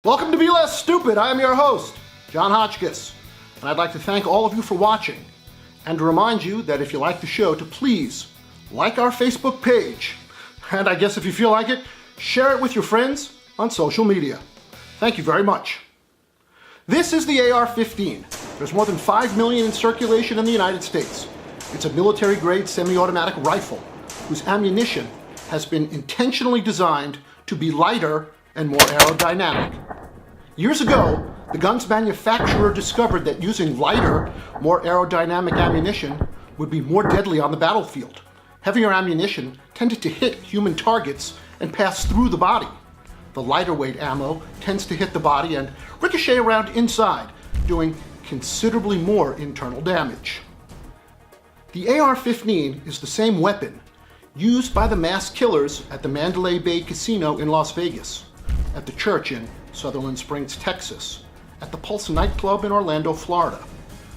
Welcome to Be Less Stupid. I am your host, John Hotchkiss, and I'd like to thank all of you for watching, and to remind you that if you like the show, to please like our Facebook page, and I guess if you feel like it, share it with your friends on social media. Thank you very much. This is the AR-15. There's more than 5 million in circulation in the United States. It's a military-grade semi-automatic rifle whose ammunition has been intentionally designed to be lighter and more aerodynamic. Years ago, the gun's manufacturer discovered that using lighter, more aerodynamic ammunition would be more deadly on the battlefield. Heavier ammunition tended to hit human targets and pass through the body. The lighter weight ammo tends to hit the body and ricochet around inside, doing considerably more internal damage. The AR-15 is the same weapon used by the mass killers at the Mandalay Bay Casino in Las Vegas, at the church in Sutherland Springs, Texas, at the Pulse nightclub in Orlando, Florida,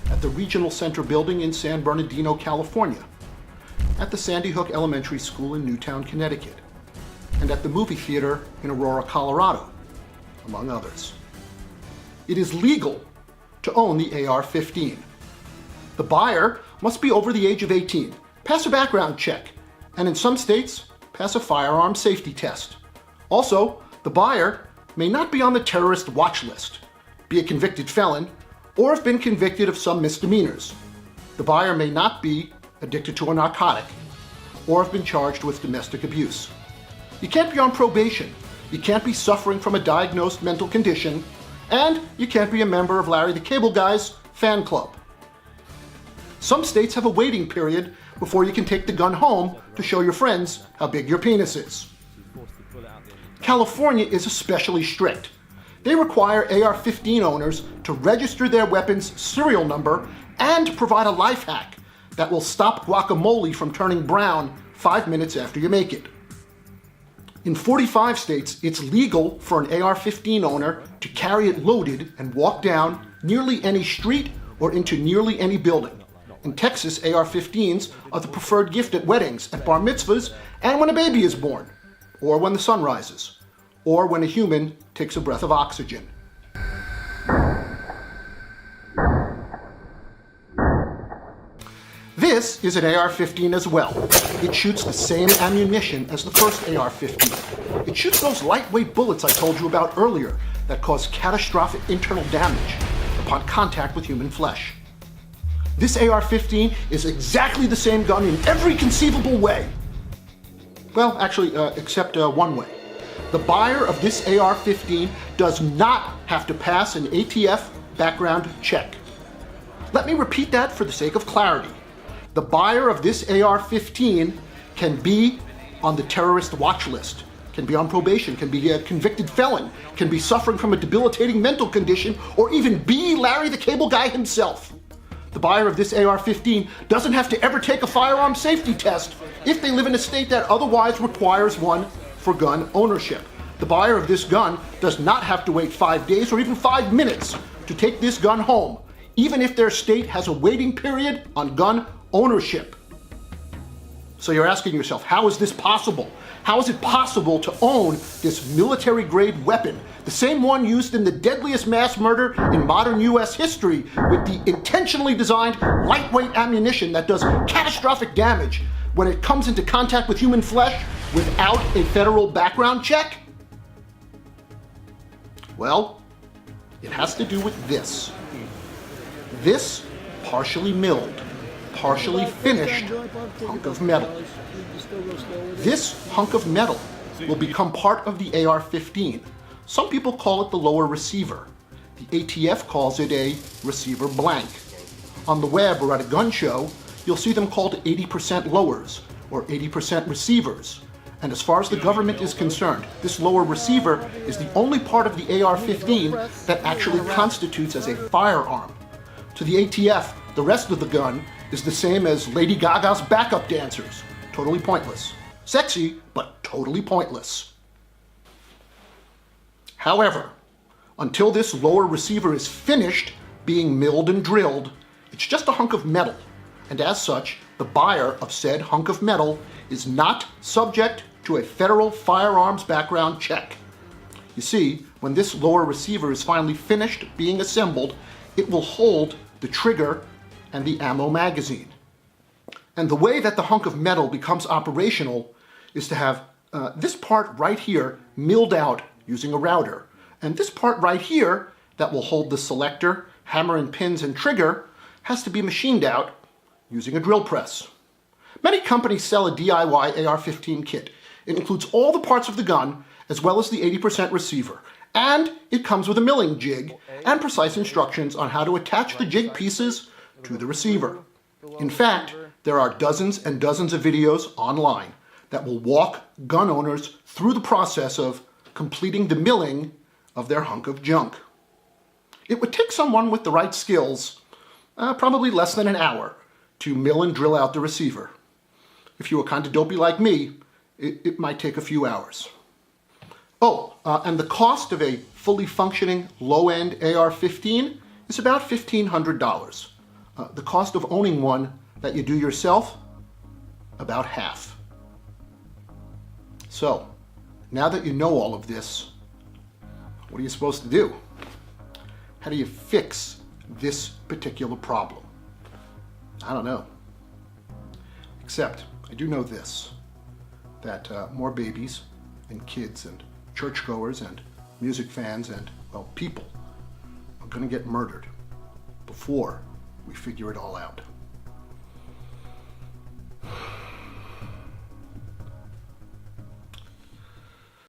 at the Regional Center building in San Bernardino, California, at the Sandy Hook Elementary School in Newtown, Connecticut, and at the movie theater in Aurora, Colorado, among others. It is legal to own the AR-15. The buyer must be over the age of 18, pass a background check, and in some states, pass a firearm safety test. Also, the buyer may not be on the terrorist watch list, be a convicted felon, or have been convicted of some misdemeanors. The buyer may not be addicted to a narcotic, or have been charged with domestic abuse. You can't be on probation, you can't be suffering from a diagnosed mental condition, and you can't be a member of Larry the Cable Guy's fan club. Some states have a waiting period before you can take the gun home to show your friends how big your penis is. California is especially strict. They require AR-15 owners to register their weapon's serial number and provide a life hack that will stop guacamole from turning brown 5 minutes after you make it. In 45 states, it's legal for an AR-15 owner to carry it loaded and walk down nearly any street or into nearly any building. In Texas, AR-15s are the preferred gift at weddings, at bar mitzvahs, and when a baby is born, or when the sun rises, or when a human takes a breath of oxygen. This is an AR-15 as well. It shoots the same ammunition as the first AR-15. It shoots those lightweight bullets I told you about earlier that cause catastrophic internal damage upon contact with human flesh. This AR-15 is exactly the same gun in every conceivable way. Well, actually, except one way. The buyer of this AR-15 does not have to pass an ATF background check. Let me repeat that for the sake of clarity. The buyer of this AR-15 can be on the terrorist watch list, can be on probation, can be a convicted felon, can be suffering from a debilitating mental condition, or even be Larry the Cable Guy himself. The buyer of this AR-15 doesn't have to ever take a firearm safety test if they live in a state that otherwise requires one for gun ownership. The buyer of this gun does not have to wait 5 days or even 5 minutes to take this gun home, even if their state has a waiting period on gun ownership. So you're asking yourself, how is this possible? How is it possible to own this military-grade weapon, the same one used in the deadliest mass murder in modern US history, with the intentionally designed lightweight ammunition that does catastrophic damage when it comes into contact with human flesh without a federal background check? Well, it has to do with this. This partially milled, partially finished hunk of metal. This hunk of metal will become part of the AR-15. Some people call it the lower receiver. The ATF calls it a receiver blank. On the web or at a gun show, you'll see them called 80% lowers or 80% receivers. And as far as the government is concerned, this lower receiver is the only part of the AR-15 that actually constitutes as a firearm. To the ATF, the rest of the gun is the same as Lady Gaga's backup dancers. Totally pointless. Sexy, but totally pointless. However, until this lower receiver is finished being milled and drilled, it's just a hunk of metal. And as such, the buyer of said hunk of metal is not subject to a federal firearms background check. You see, when this lower receiver is finally finished being assembled, it will hold the trigger and the ammo magazine. And the way that the hunk of metal becomes operational is to have this part right here milled out using a router. And this part right here that will hold the selector, hammer and pins and trigger has to be machined out using a drill press. Many companies sell a DIY AR-15 kit. It includes all the parts of the gun as well as the 80% receiver. And it comes with a milling jig and precise instructions on how to attach the jig pieces to the receiver. In fact, there are dozens and dozens of videos online that will walk gun owners through the process of completing the milling of their hunk of junk. It would take someone with the right skills, probably less than an hour, to mill and drill out the receiver. If you were kind of dopey like me, it might take a few hours. Oh, and the cost of a fully functioning low-end AR-15 is about $1,500. The cost of owning one that you do yourself, about half. So, now that you know all of this, what are you supposed to do? How do you fix this particular problem? I don't know. Except, I do know this, that more babies and kids and churchgoers and music fans and, well, people are going to get murdered before we figure it all out.